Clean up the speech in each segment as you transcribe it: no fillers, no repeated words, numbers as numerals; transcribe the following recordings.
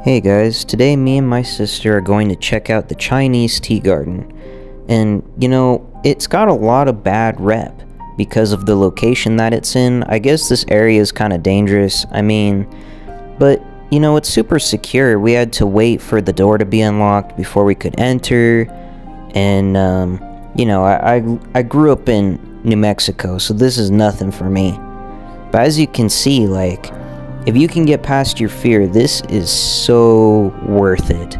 Hey guys, today me and my sister are going to check out the Chinese tea garden. And, it's got a lot of bad rep because of the location that it's in. I guess this area is kind of dangerous, but, it's super secure. We had to wait for the door to be unlocked before we could enter. And, I grew up in New Mexico, so this is nothing for me. But as you can see, if you can get past your fear, this is so worth it.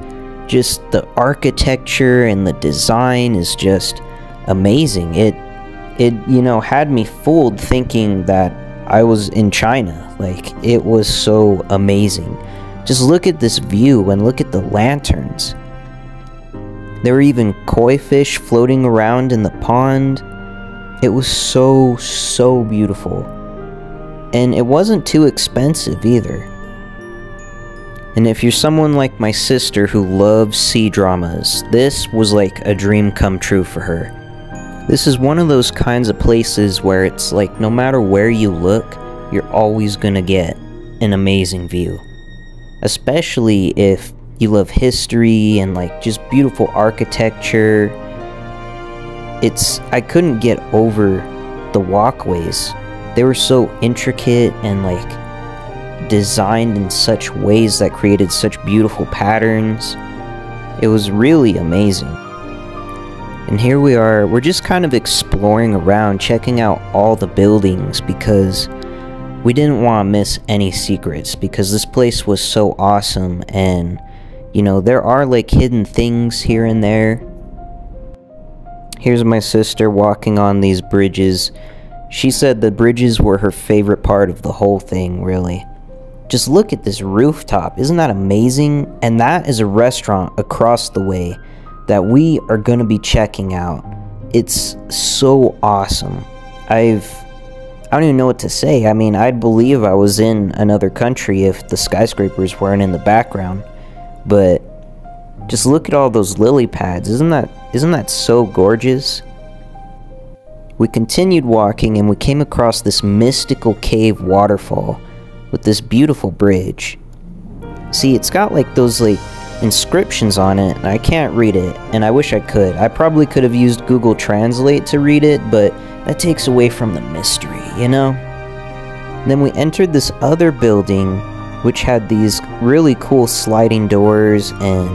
Just the architecture and the design is just amazing. It had me fooled thinking that I was in China. It was so amazing. Just look at this view and look at the lanterns. There were even koi fish floating around in the pond. It was so beautiful. And it wasn't too expensive either. And if you're someone like my sister who loves sea dramas, this was like a dream come true for her. This is one of those kinds of places where it's like no matter where you look, you're always gonna get an amazing view. Especially if you love history and just beautiful architecture. I couldn't get over the walkways. They were so intricate and designed in such ways that created such beautiful patterns. It was really amazing. And here we are, we're just kind of exploring around, checking out all the buildings because we didn't want to miss any secrets because this place was so awesome. And there are hidden things here and there. Here's my sister walking on these bridges. She said the bridges were her favorite part of the whole thing, really. Just look at this rooftop, isn't that amazing? And that is a restaurant across the way that we are going to be checking out. It's so awesome. I don't even know what to say. I'd believe I was in another country if the skyscrapers weren't in the background. But just look at all those lily pads, isn't that so gorgeous? We continued walking and we came across this mystical cave waterfall with this beautiful bridge. See, it's got those inscriptions on it and I can't read it and I wish I could. I probably could have used Google Translate to read it, but that takes away from the mystery, Then we entered this other building which had these really cool sliding doors, and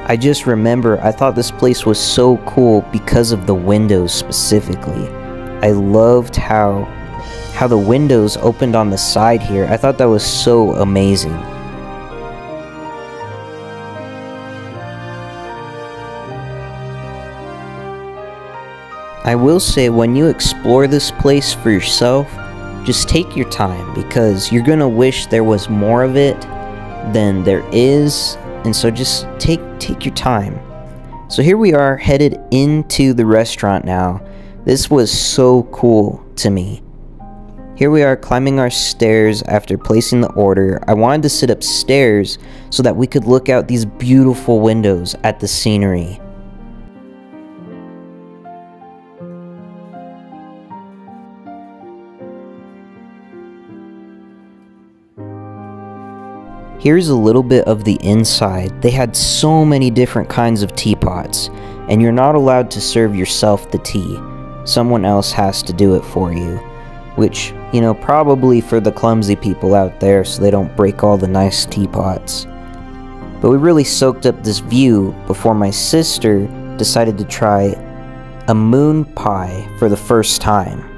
I just remember I thought this place was so cool because of the windows specifically. I loved how the windows opened on the side here. I thought that was so amazing. I will say, when you explore this place for yourself, just take your time because you're gonna wish there was more of it than there is. And so just take your time. So here we are headed into the restaurant now. This was so cool to me. Here we are climbing our stairs after placing the order. I wanted to sit upstairs so that we could look out these beautiful windows at the scenery. Here's a little bit of the inside. They had so many different kinds of teapots, and you're not allowed to serve yourself the tea. Someone else has to do it for you, which, probably for the clumsy people out there so they don't break all the nice teapots. But we really soaked up this view before my sister decided to try a moon pie for the first time.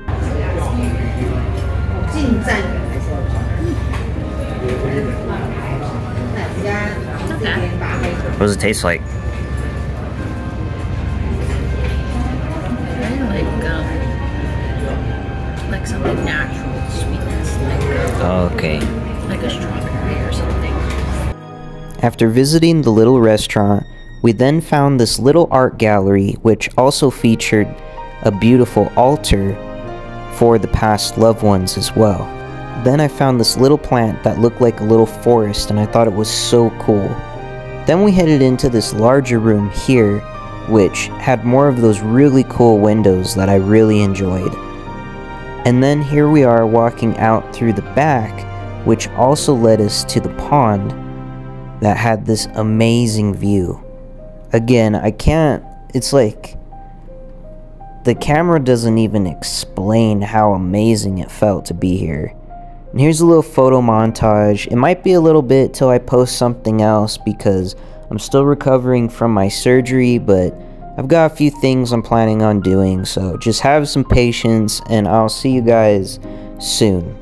What does it taste like? Like something natural sweetness, Okay. Like a strawberry or something. After visiting the little restaurant, we then found this little art gallery which also featured a beautiful altar for the past loved ones as well. Then I found this little plant that looked like a little forest and I thought it was so cool. Then we headed into this larger room here, which had more of those really cool windows that I really enjoyed. And then here we are walking out through the back, which also led us to the pond, that had this amazing view. Again, I can't, it's like, the camera doesn't even explain how amazing it felt to be here. And here's a little photo montage. It might be a little bit till I post something else because I'm still recovering from my surgery, but I've got a few things I'm planning on doing, so just have some patience and I'll see you guys soon.